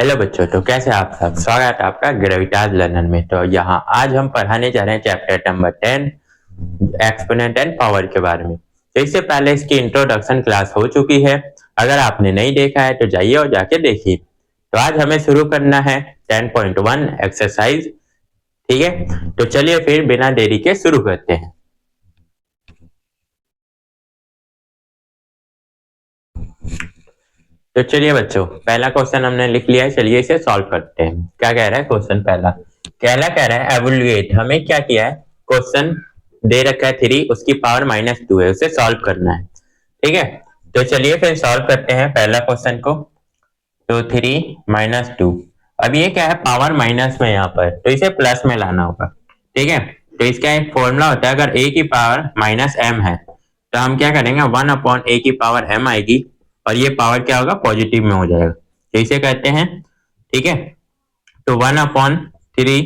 Hello बच्चों, तो कैसे आप सब। स्वागत है आपका ग्रेविटाज लर्नर में। तो यहाँ आज हम पढ़ाने जा रहे हैं chapter number 10 exponent and power के बारे में। तो इससे पहले इसकी इंट्रोडक्शन क्लास हो चुकी है। अगर आपने नहीं देखा है तो जाइए और जाके देखिए। तो आज हमें शुरू करना है 10.1 एक्सरसाइज। ठीक है, तो चलिए फिर बिना देरी के शुरू करते हैं। तो चलिए बच्चों, पहला क्वेश्चन हमने लिख लिया है, चलिए इसे सॉल्व करते हैं। क्या कह रहा है क्वेश्चन पहला? कह रहा है एवोल्यूएट। हमें क्या किया है, क्वेश्चन दे रखा है 3, उसकी पावर -2 है, उसे सॉल्व करना है। ठीक है, तो चलिए फिर सॉल्व करते हैं पहला क्वेश्चन को। तो 3 - 2, अब ये क्या है, पावर माइनस में यहाँ पर, तो इसे प्लस में लाना होगा। ठीक है, तो इसका एक फॉर्मूला होता है, अगर a की पावर -m है तो हम क्या करेंगे, 1/a की पावर m आएगी और ये पावर क्या होगा, पॉजिटिव में हो जाएगा। तो इसे कहते हैं। ठीक है, तो 1/3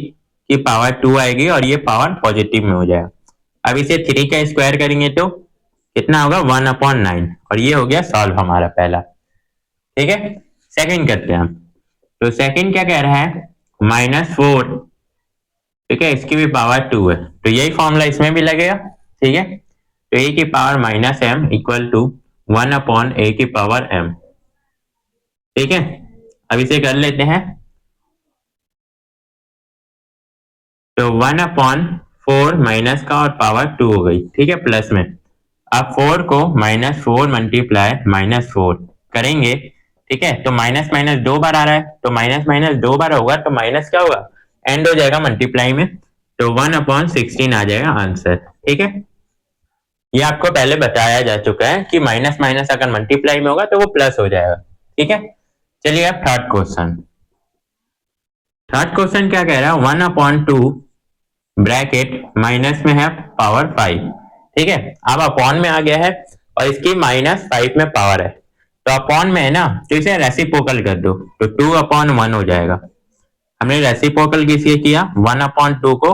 की पावर 2 आएगी और ये पावर पॉजिटिव में हो जाएगा। अब इसे 3 का स्क्वायर करेंगे तो कितना होगा, 1/9, और ये हो गया सॉल्व हमारा पहला। ठीक है, सेकंड करते हैं हम। तो सेकंड क्या कह रहा है, -4। ठीक है, इसकी भी पावर 2 है, तो यही फॉर्मूला इसमें भी लगेगा। ठीक है, तो a की power -m equal to 1/a की पावर m। ठीक है, अब इसे कर लेते हैं। तो 1/4 माइनस का और पावर 2 हो गई। ठीक है, प्लस में। अब 4 को -4 मल्टीप्लाई -4 करेंगे। ठीक है, तो माइनस माइनस 2 बार आ रहा है, तो माइनस माइनस 2 बार होगा तो माइनस क्या होगा, एंड हो जाएगा मल्टीप्लाई में, तो 1/16 आ जाएगा आंसर। ठीक है, ये आपको पहले बताया जा चुका है कि माइनस माइनस अगर मल्टीप्लाई में होगा तो वो प्लस हो जाएगा। ठीक है, चलिए अब थर्ड क्वेश्चन। थर्ड क्वेश्चन क्या कह रहा है, 1/2 ब्रैकेट माइनस में है पावर 5। ठीक है, अब अपॉन में आ गया है और इसकी -5 में पावर है, तो अपॉन में है ना, तो इसे रेसिप्रोकल कर दो, तो 2/1 हो जाएगा। हमने रेसिप्रोकल किसके किया, 1/2 को,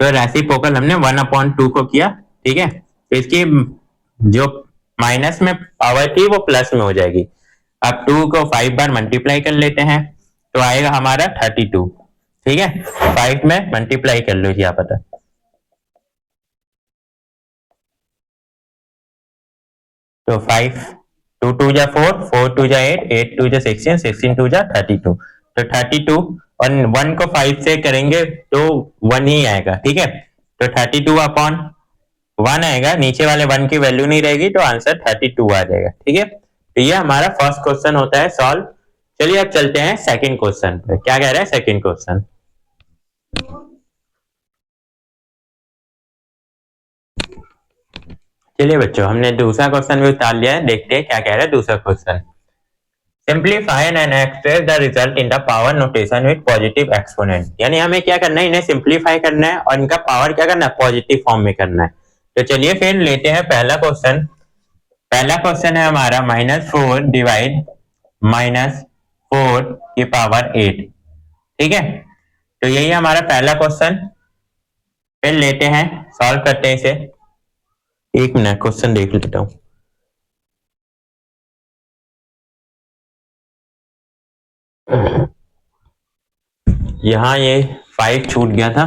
तो रेसिप्रोकल हमने 1/2 को किया। ठीक है, तो इसकी जो माइनस में पावर थी वो प्लस में हो जाएगी। अब 2 को 5 बार मल्टीप्लाई कर लेते हैं तो आएगा हमारा 32। ठीक है, 5 में मल्टीप्लाई कर लो, क्या पता। तो 5, 2 2 जा 4, 4 2 जा 8, 8 2 जा 16, 16 2 जा 32, तो 32 और 1 को 5 से करेंगे तो 1 ही आएगा। ठीक है, तो 32/1 आएगा, नीचे वाले 1 की वैल्यू नहीं रहेगी तो आंसर 32 आ जाएगा। ठीक है, तो ये हमारा फर्स्ट क्वेश्चन होता है सॉल्व। चलिए अब चलते हैं सेकंड क्वेश्चन पे। क्या कह रहा है सेकंड क्वेश्चन? चलिए बच्चों, हमने दूसरा क्वेश्चन भी उतार लिया है, देखते हैं क्या कह रहा है दूसरा question. Simplify and express the result in the power notation with positive exponent. यानी हमें क्या करना है, इन्हें सिंप्लीफाई करना है और इनका पावर क्या करना है, पॉजिटिव फॉर्म में करना है। तो चलिए फिर लेते हैं पहला क्वेश्चन। पहला क्वेश्चन है हमारा -4 डिवाइड -4 की पावर 8। ठीक है, तो यही हमारा पहला क्वेश्चन। फिर लेते हैं, सॉल्व करते हैं इसे। एक मिनट, क्वेश्चन देख लेता हूं। यहाँ ये 5 छूट गया था।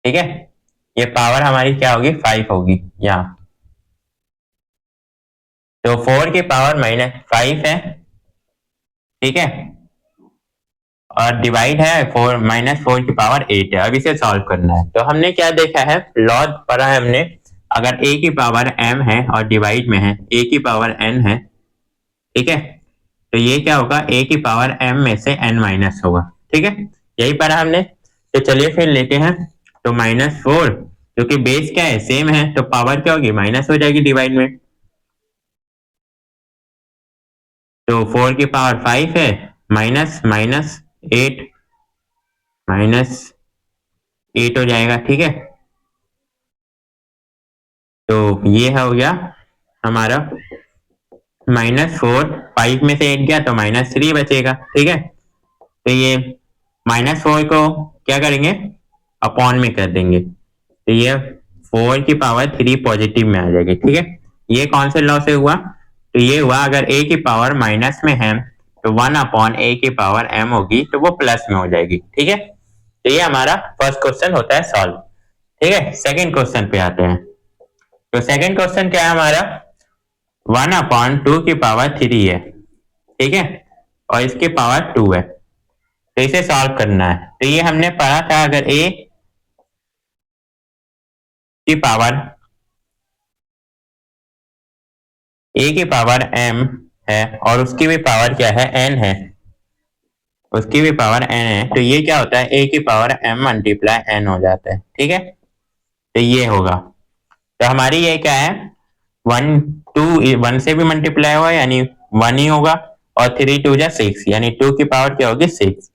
ठीक है, ये पावर हमारी क्या होगी, 5 होगी यहाँ। तो 4 की पावर -5 है। ठीक है, और डिवाइड है 4 की पावर 8 है। अब इसे सॉल्व करना है, तो हमने क्या देखा है, लॉ पढ़ा है हमने, अगर a की पावर m है और डिवाइड में है a की पावर n है। ठीक है, तो ये क्या होगा, a की पावर m में से n माइनस होगा। ठीक है, यही पढ़ा हमने। तो चलिए फिर लेते हैं। तो -4, क्योंकि बेस क्या है, सेम है, तो पावर क्या होगी, माइनस हो जाएगी डिवाइड में। तो 4 की पावर 5 है, माइनस माइनस 8, -8 हो जाएगा। ठीक है, तो ये हो गया हमारा -4, 5 में से 8 गया तो -3 बचेगा। ठीक है, तो ये -4 को क्या करेंगे, अपॉन में कर देंगे, तो ये 4 की पावर 3 पॉजिटिव में आ जाएगी। ठीक है, ये कौन से लॉ से हुआ, तो ये हुआ, अगर a की पावर माइनस में है तो 1/a की पावर m होगी, तो वो प्लस में हो जाएगी। ठीक है, तो ये हमारा फर्स्ट क्वेश्चन होता है सॉल्व। ठीक है, सेकंड क्वेश्चन पे आते हैं। तो सेकंड क्वेश्चन क्या है हमारा, 1/2 की पावर 3 है। ठीक है, और इसकी पावर 2 है, तो इसे सॉल्व करना है। तो ये हमने पढ़ा था, अगर a की पावर m है और उसकी भी पावर क्या है, n है, उसकी भी पावर n है, तो ये क्या होता है, a की पावर m मल्टीप्लाई n हो जाता है। ठीक है, तो ये होगा, तो हमारी ये क्या है, 1 से भी मल्टीप्लाई हुआ यानी 1 ही होगा, और 3 2 जा 6 यानी 2 की पावर क्या होगी, 6।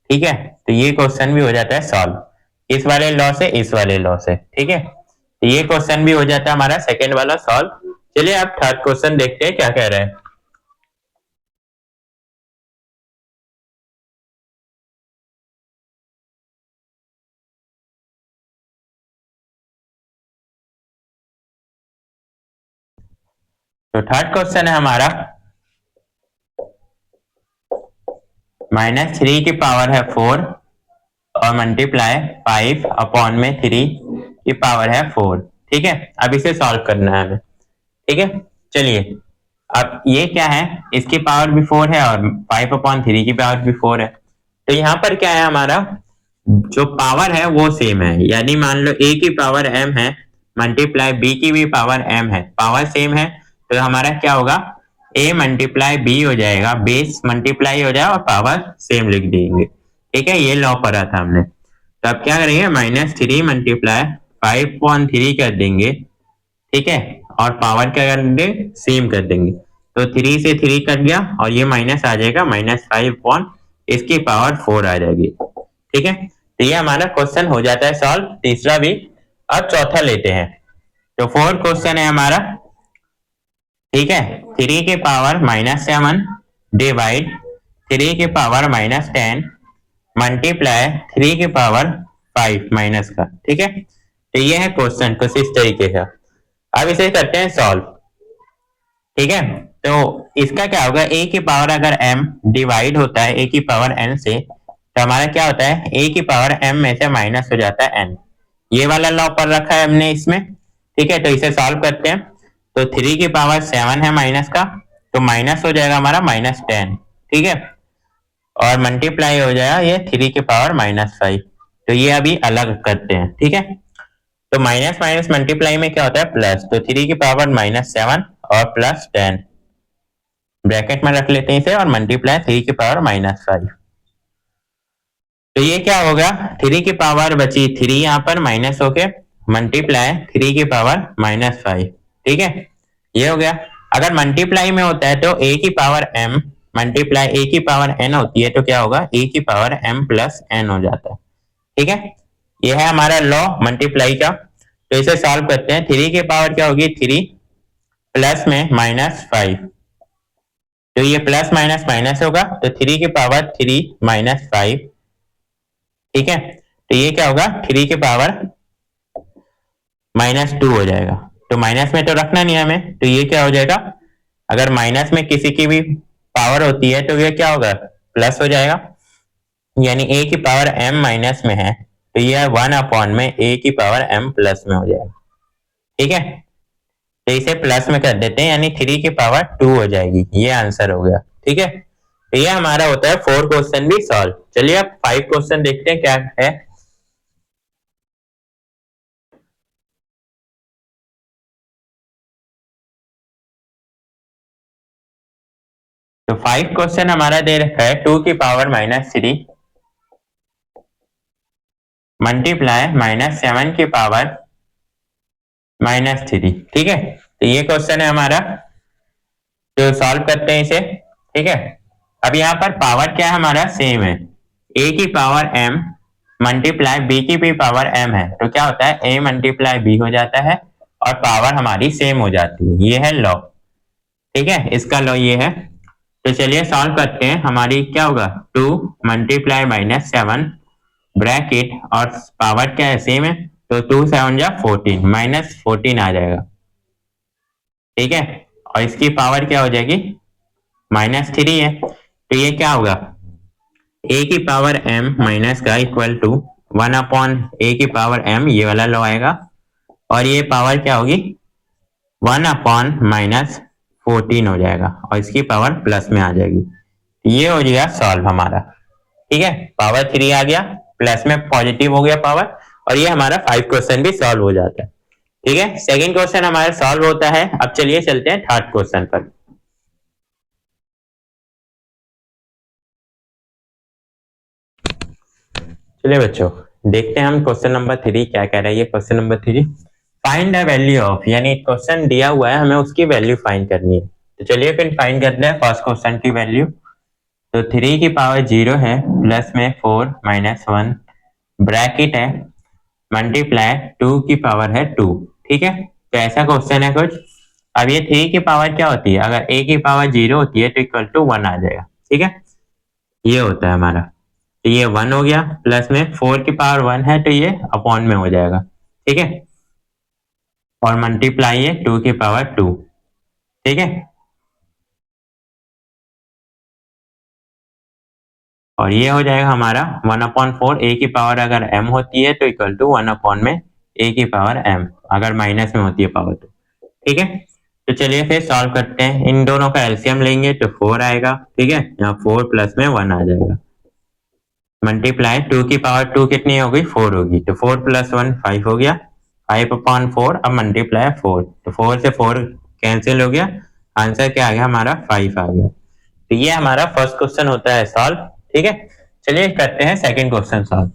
ठीक है, तो ये क्वेश्चन भी हो जाता है सॉल्व, इस वाले लॉ से इस वाले लॉ से। ठीक है, तो ये क्वेश्चन भी हो जाता है हमारा सेकेंड वाला सॉल्व। चलिए अब थर्ड क्वेश्चन देखते हैं क्या कह रहे हैं। तो थर्ड क्वेश्चन है हमारा, -3 की पावर है 4 और मल्टीप्लाई 5/3 की पावर है 4। ठीक है, अब इसे सॉल्व करना है हमें। ठीक है, चलिए, अब ये क्या है, इसकी पावर भी 4 है और 5/3 की पावर भी 4 है, तो यहाँ पर क्या है, हमारा जो पावर है वो सेम है, यानी मान लो a की पावर m है मल्टीप्लाई b की भी पावर m है, पावर सेम है, तो हमारा क्या होगा, a मल्टीप्लाई b हो जाएगा, बेस मल्टीप्लाई हो जाएगा और पावर सेम लिख देंगे। ठीक है, ये लॉ पढ़ा था हमने। तो अब क्या करेंगे, -3 मल्टीप्लाई 5/3 कर देंगे। ठीक है, और पावर क्या कर देंगे, सेम कर देंगे, तो 3 से 3 कट गया और ये माइनस आ जाएगा, -5 इसकी पावर 4 आ जाएगी। ठीक है, तो ये हमारा क्वेश्चन हो जाता है सॉल्व, तीसरा भी। अब चौथा लेते हैं, तो फोर्थ क्वेश्चन है हमारा। ठीक है, 3 की पावर -7 डिवाइड 3 की पावर -10 मल्टीप्लाई 3 की पावर 5 माइनस का। ठीक है, तो ये है क्वेश्चन कुछ इस तरीके का। अब इसे करते हैं सॉल्व। ठीक है, तो इसका क्या होगा, a की पावर अगर m डिवाइड होता है a की पावर n से, तो हमारा क्या होता है, a की पावर m में से माइनस हो जाता है n। ये वाला लॉ पर रखा है हमने इसमें। ठीक है, तो इसे सॉल्व करते हैं। तो 3 की पावर 7 है माइनस का, तो माइनस हो जाएगा हमारा -10। ठीक है, और मल्टीप्लाई हो जाएगा ये 3 की पावर -5। तो ये अभी अलग करते हैं। ठीक है, तो माइनस माइनस मल्टीप्लाई में क्या होता है, प्लस, तो 3 की पावर -7 और +10 ब्रैकेट में रख लेते हैं इसे, और मल्टीप्लाई 3 की पावर -5। तो ये क्या होगा, 3 की पावर बची 3 यहाँ पर माइनस होके, मल्टीप्लाई 3 की पावर -5। ठीक है, ये हो गया। अगर मल्टीप्लाई में होता है तो a की पावर m मल्टीप्लाई a की पावर n होती है, तो क्या होगा, a की पावर m प्लस n हो जाता है। ठीक है, ये है हमारा लॉ मल्टीप्लाई का। तो इसे सॉल्व करते हैं। 3 की पावर क्या होगी, 3 प्लस में -5, तो ये प्लस माइनस माइनस होगा, तो 3 की पावर 3 -5। ठीक है, तो ये क्या होगा, 3 की पावर -2 हो जाएगा। तो माइनस में तो रखना नहीं हमें, तो ये क्या हो जाएगा, अगर माइनस में किसी की भी पावर होती है तो ये क्या होगा, प्लस हो जाएगा, यानी a की पावर m माइनस में है, तो ये 1 में a की पावर m प्लस में हो जाएगा। ठीक है, तो इसे प्लस में कर देते हैं, यानी 3 की पावर 2 हो जाएगी। ये आंसर हो गया। ठीक है, तो ये हमारा होता है 4 क्वेश्चन भी सॉल्व। चलिए अब 5 क्वेश्चन देखते हैं क्या है। तो 5 क्वेश्चन हमारा दे रखा है, 2 की पावर -3 मल्टीप्लाई -7 की पावर -3। ठीक है, तो ये क्वेश्चन है हमारा, तो सॉल्व करते हैं इसे। ठीक है, अब यहाँ पर पावर क्या है, हमारा सेम है, a की पावर m मल्टीप्लाई b की भी पावर m है, तो क्या होता है, a मल्टीप्लाई b हो जाता है और पावर हमारी सेम हो जाती है। ये है लॉ। ठीक है, इसका लॉ ये है। तो चलिए सॉल्व करते हैं। हमारी क्या होगा, 2 मल्टीप्लाई -7 ब्रैकेट और पावर क्या है, सेम है, तो 2 7 जा 14 -14 आ जाएगा। ठीक है, और इसकी पावर क्या हो जाएगी, -3 है, तो ये क्या होगा, ए की पावर m माइनस का इक्वल टू 1/a की पावर m, ये वाला लॉ आएगा, और ये पावर क्या होगी 1/-14 हो जाएगा, और इसकी पावर प्लस में आ जाएगी। ये हो गया सॉल्व हमारा, ठीक है, पावर 3 आ गया, प्लस में पॉजिटिव हो गया पावर, और ये हमारा 5 क्वेश्चन भी सॉल्व हो जाता है। ठीक है, सेकंड क्वेश्चन हमारा सॉल्व होता है। अब चलिए चलते हैं थर्ड क्वेश्चन पर। चलिए बच्चों, देखते हैं हम क्वेश्चन नंबर 3 क्या कह रहा है। ये question number 3, find the value of, यानी क्वेश्चन दिया हुआ है, हमें उसकी वैल्यू फाइंड करनी है। तो चलिए फिर फाइंड करते हैं फर्स्ट क्वेश्चन की वैल्यू। तो 3 की पावर 0 है, प्लस में 4 माइनस 1 ब्रैकेट है, मल्टीप्लाई 2 की पावर है 2। ठीक है, तो ऐसा क्वेश्चन है कुछ। अब ये 3 की पावर क्या होती है, अगर a की पावर 0 होती है तो इक्वल टू 1 आ जाएगा। ठीक है, ये होता है हमारा, तो ये 1 हो गया, प्लस में 4 की पावर 1 है तो ये अपॉन में हो जाएगा। ठीक है, और मल्टीप्लाई है 2 की पावर 2। ठीक है, और ये हो जाएगा हमारा 1/4, a की पावर अगर m होती है तो इक्वल टू 1/में a की पावर m, अगर माइनस में होती है पावर तो। ठीक है, तो चलिए फिर सॉल्व करते हैं। इन दोनों का एलसीएम लेंगे तो 4 आएगा। ठीक है, यहाँ 4 प्लस में 1 आ जाएगा, मल्टीप्लाई 2 की पावर 2 कितनी होगी, 4 होगी, तो 4 प्लस 1 5 हो गया, 5/4। अब मल्टीप्लाई 4, तो 4 से 4 कैंसिल हो गया, आंसर क्या आ गया हमारा 5 आ गया। तो ये हमारा फर्स्ट क्वेश्चन होता है सॉल्व। ठीक है, चलिए करते हैं सेकंड क्वेश्चन सॉल्व।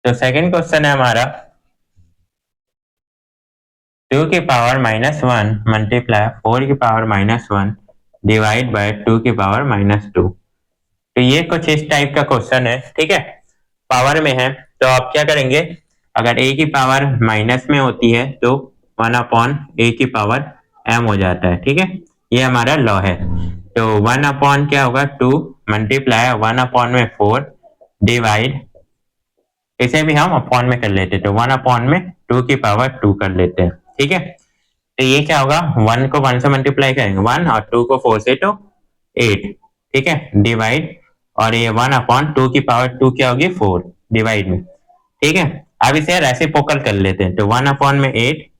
तो सेकंड क्वेश्चन है हमारा 2 की पावर -1 मल्टीप्लाई 4 की पावर -1 डिवाइड बाय 2 की पावर -2। तो ये कुछ इस टाइप का क्वेश्चन है। ठीक है, पावर में है, तो आप क्या करेंगे, अगर a की पावर माइनस में होती है तो 1/a की पावर m हो जाता है। ठीक है, ये हमारा लॉ है। तो 1/ क्या होगा 2 मल्टीप्लाई 1/ में 4 डिवाइड, इसे भी हम अपॉन में कर लेते हैं, तो 1/ में 2 की पावर 2 कर लेते हैं। ठीक है, तो ये क्या होगा, 1 को 1 से मल्टीप्लाई करेंगे 1, और 2 को 4 से तो 8। ठीक है, डिवाइड, और ये 1/2 की पावर 2 क्या होगी 4 डिवाइड में। ठीक है, अब इसे रेसिप्रोकल कर लेते हैं, तो 1/ में 8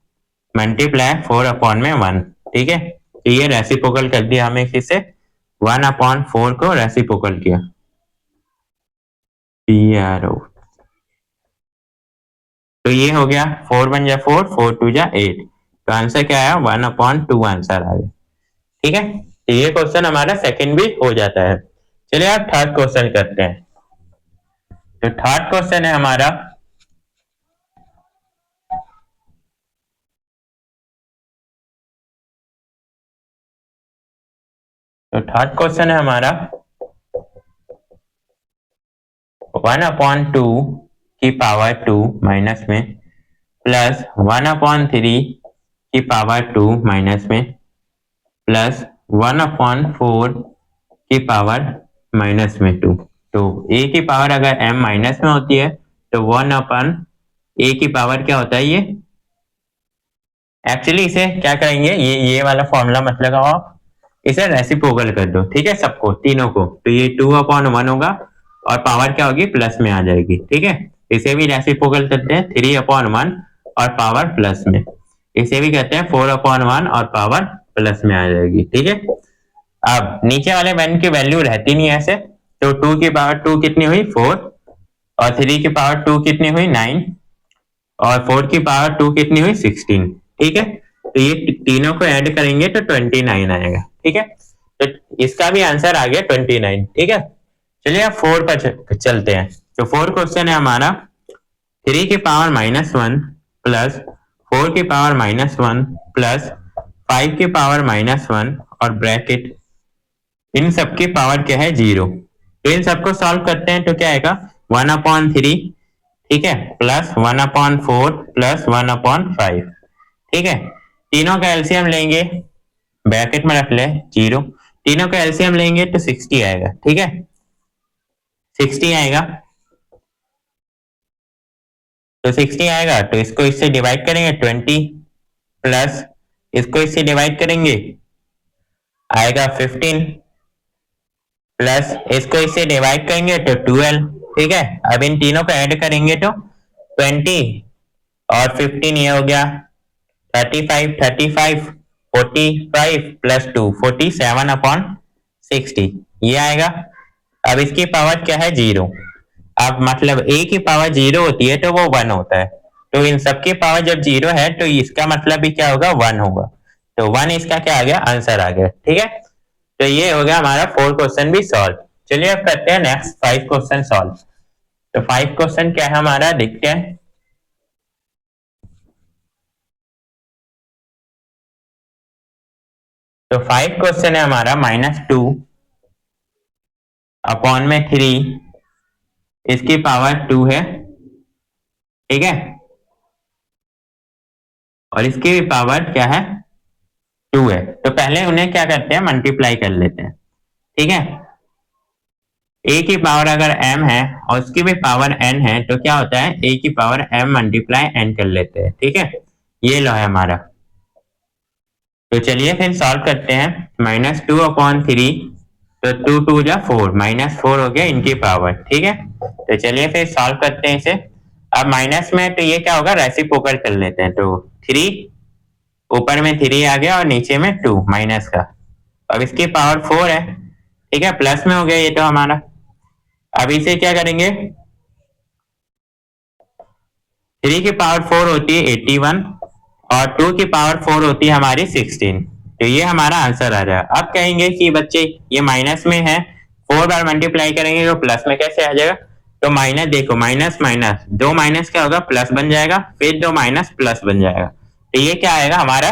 मल्टीप्लाई 4/ में 1। ठीक है, तो ये रेसिप्रोकल कर दिया हमें, किसे 1/4 को रेसिप्रोकल किया, PRO। तो ये हो गया 4 1 जा 4, 4 2 जा 8, तो आंसर क्या आया 1/2 आंसर आ गया। ठीक है, तो ये क्वेश्चन हमारा सेकंड भी हो जाता है। चलिए आप थर्ड क्वेश्चन करते हैं। तो थर्ड क्वेश्चन है हमारा, तो थर्ड क्वेश्चन है हमारा 1/2 की पावर 2 माइनस में प्लस 1/3 की पावर 2 माइनस में प्लस 1/4 की पावर माइनस में 2। तो a की पावर अगर m माइनस में होती है तो 1/a की पावर क्या होता है, ये एक्चुअली इसे क्या करेंगे, ये वाला फॉर्मूला मत लगाओ आप, इसे रेसिप्रोकल कर दो। ठीक है, सबको तीनों को, तो ये 2/1 होगा, और पावर क्या होगी प्लस में आ जाएगी। ठीक है, इसे भी रेसिप्रोकल करते हैं 3/1 और पावर प्लस में, इसे भी कहते हैं 4/1 और पावर प्लस में आ जाएगी। ठीक है, अब नीचे वाले वन की वैल्यू रहती नहीं ऐसे, तो 2 की पावर 2 कितनी हुई 4, और 3 की पावर 2 कितनी हुई 9, और 4 की पावर 2 कितनी हुई 16। ठीक है, तो ये तीनों को ऐड करेंगे तो 29 आएगा। ठीक है, तो इसका भी आंसर आ गया 29। ठीक है, चलिए अब 4 पर चलते हैं। तो 4 क्वेश्चन है हमारा 3 की पावर -1 प्लस 4 की पावर -1 प्लस 5 की पावर -1 और ब्रैकेट, इन सबकी पावर क्या है 0। तो इन सबको सॉल्व करते हैं तो क्या आएगा 1/3, ठीक है, प्लस 1/4 प्लस 1/5। ठीक है, तीनों का एलसीएम लेंगे, ब्रैकेट में रख ले 0, तीनों का एलसीएम लेंगे तो 60 आएगा। ठीक है, 60 आएगा, तो 60 आएगा, तो इसको इससे डिवाइड करेंगे 20 प्लस इसको इससे डिवाइड करेंगे आएगा 15 प्लस इसको इससे डिवाइड करेंगे तो 12। ठीक है, अब इन तीनों को ऐड करेंगे तो 20 और 15 ये हो गया 35, 35 45 प्लस 2 47 अपॉन 60 ये आएगा। अब इसकी पावर क्या है 0। अब मतलब a की पावर 0 होती है तो वो 1 होता है, तो इन सबकी पावर जब 0 है तो इसका मतलब भी क्या होगा 1 होगा, तो 1 इसका क्या आ गया आंसर आ गया। ठीक है, तो ये हो गया हमारा 4 क्वेश्चन भी सॉल्व। चलिए अब करते हैं नेक्स्ट 5 क्वेश्चन सॉल्व। तो 5 क्वेश्चन क्या है हमारा देखते हैं। तो 5 क्वेश्चन है हमारा -2 अपॉन में 3 इसकी पावर 2 है। ठीक है, और इसकी भी पावर क्या है 2 है। तो पहले उन्हें क्या करते हैं मल्टीप्लाई कर लेते हैं। ठीक है, a की पावर अगर m है और उसकी भी पावर n है तो क्या होता है a की पावर m मल्टीप्लाई n कर लेते हैं। ठीक है, ये लो है हमारा। तो चलिए फिर सॉल्व करते हैं। -2 अपॉन 3 तो 2 2 जा 4 -4 हो गया इनकी पावर। ठीक है, तो चलिए फिर सॉल्व करते हैं इसे। अब माइनस में तो ये क्या होगा रेसिप्रोकल कर लेते हैं, तो 3 ऊपर में 3 आ गया और नीचे में 2 माइनस का। अब इसकी पावर 4 है। ठीक है, प्लस में हो गया ये तो हमारा। अब इसे क्या करेंगे 3 की पावर 4 होती है 81 और 2 की पावर 4 होती है हमारी 16, तो ये हमारा आंसर आ रहा है। अब कहेंगे कि बच्चे ये माइनस में है 4 बार मल्टीप्लाई करेंगे तो प्लस में कैसे आ जाएगा, तो माइनस देखो माइनस माइनस 2 माइनस क्या होगा प्लस बन जाएगा, फिर 2 माइनस प्लस बन जाएगा, तो ये क्या आएगा हमारा,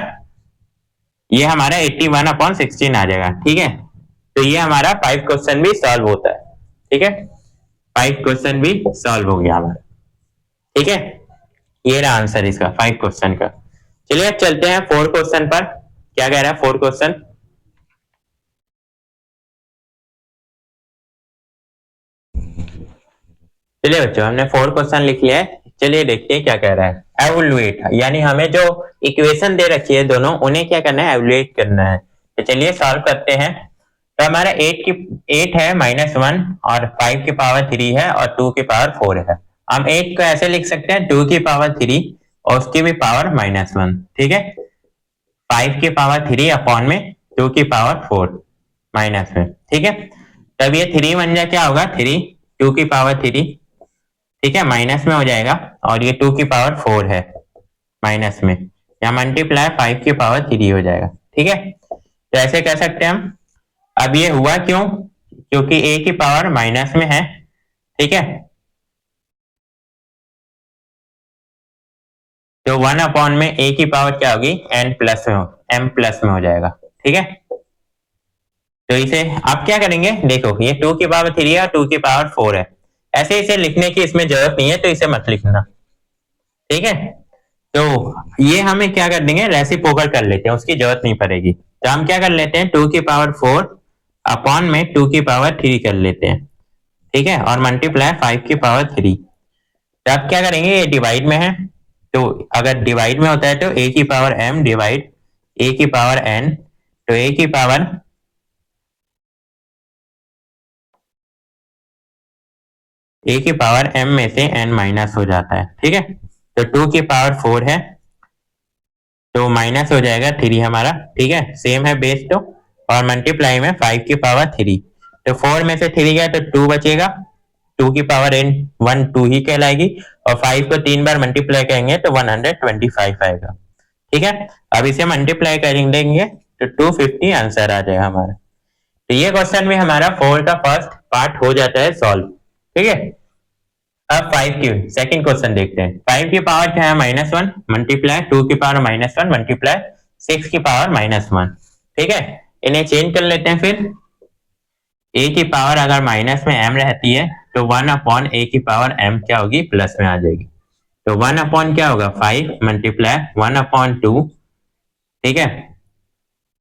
ये हमारा 81 अपॉन 16 आ जाएगा। ठीक है, तो ये हमारा 5 क्वेश्चन भी सॉल्व होता है। ठीक है, 5 क्वेश्चन भी सॉल्व हो गया हमारा। ठीक है, ये रहा आंसर इसका 5 क्वेश्चन का। चलिए अब चलते हैं 4 क्वेश्चन पर। क्या कह रहा है 4 क्वेश्चन। चलिए बच्चों हमने 4 क्वेश्चन लिख लिया है। चलिए देखते हैं क्या कह रहा है। एवलुएट, यानी हमें जो इक्वेशन दे रखी है दोनों उन्हें क्या करना है एवलुएट करना है। तो चलिए सॉल्व करते हैं। तो हमारा 8 है -1 और 5 की पावर 3 है और 2 की पावर 4 है। हम 8 को ऐसे लिख सकते हैं 2 की पावर 3 और उसकी भी पावर -1। ठीक है, 5 की पावर 3 अपॉन में 2 की पावर 4 माइनस में। ठीक है, तब ये 3 बन जाए क्या होगा 3 2 की पावर 3। ठीक है, माइनस में हो जाएगा और ये 2 की पावर 4 है माइनस में, या मल्टीप्लाई 5 की पावर 3 हो जाएगा। ठीक है, तो ऐसे कह सकते हैं हम। अब ये हुआ क्यों, क्योंकि a की पावर माइनस में है। ठीक है, तो 1 अपॉन में a की पावर क्या होगी m प्लस में हो जाएगा। ठीक है, तो इसे आप क्या करेंगे देखो ये 2 की पावर 3 है और 2 की पावर 4 है, ऐसे इसे लिखने की इसमें जरूरत नहीं है तो इसे मत लिखना। ठीक है, तो ये हमें क्या कर देंगे रेसिप्रोकल कर लेते हैं, उसकी जरूरत नहीं पड़ेगी। तो हम क्या कर लेते हैं 2 की पावर 4 अपॉन में 2 की पावर 3 कर लेते हैं। ठीक है, और मल्टीप्लाई 5 की पावर 3। तो अब क्या करेंगे ये डिवाइड में है, तो अगर डिवाइड में होता है तो a की पावर m डिवाइड a की पावर n, तो a की पावर m में से n माइनस हो जाता है। ठीक है, तो 2 की पावर 4 है तो माइनस हो जाएगा 3 हमारा। ठीक है, सेम है बेस तो, और मल्टीप्लाई में 5 की पावर 3, तो 4 में से 3 गया तो 2 बचेगा, 2 की पावर n 1 2 ही कहलाएगी, और 5 को 3 बार मल्टीप्लाई करेंगे तो 125 आएगा। ठीक है, अब इसे मल्टीप्लाई कर देंगे तो 250 आंसर आ जाएगा हमारा। तो ये क्वेश्चन में हमारा 4 का फर्स्ट पार्ट हो जाता है सॉल्व। ठीक है, अब 5 की सेकंड क्वेश्चन देखते हैं। 5 की पावर क्या है -1 मल्टीप्लाई 2 की पावर -1 मल्टीप्लाई 6 की पावर -1। ठीक है, इन्हें चेंज कर लेते हैं। फिर a की पावर अगर माइनस में m रहती है तो 1 अपॉन a की पावर m क्या होगी प्लस में आ जाएगी, तो 1 अपॉन क्या होगा 5 मल्टीप्लाई 1 अपॉन 2। ठीक है,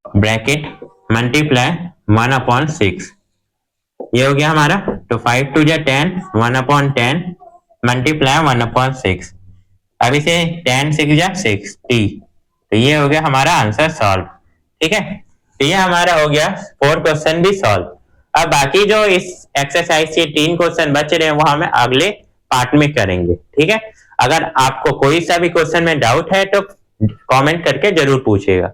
ब्रैकेट मल्टीप्लाई 1 अपॉन 6, ये हो गया हमारा। तो 5 2 जा 10 1 अपॉन 10 मल्टीप्लाई 1 अपॉन 6, अब इसे 10 6 जा 60, तो ये हो गया हमारा आंसर सॉल्व। ठीक है, तो ये हमारा हो गया 4 क्वेश्चन भी सॉल्व। अब बाकी जो इस एक्सरसाइज के 3 क्वेश्चन बच रहे हैं वो हमें अगले पार्ट में करेंगे। ठीक है, अगर आपको कोई सा भी क्वेश्चन में डाउट है तो कमेंट करके जरूर पूछिएगा।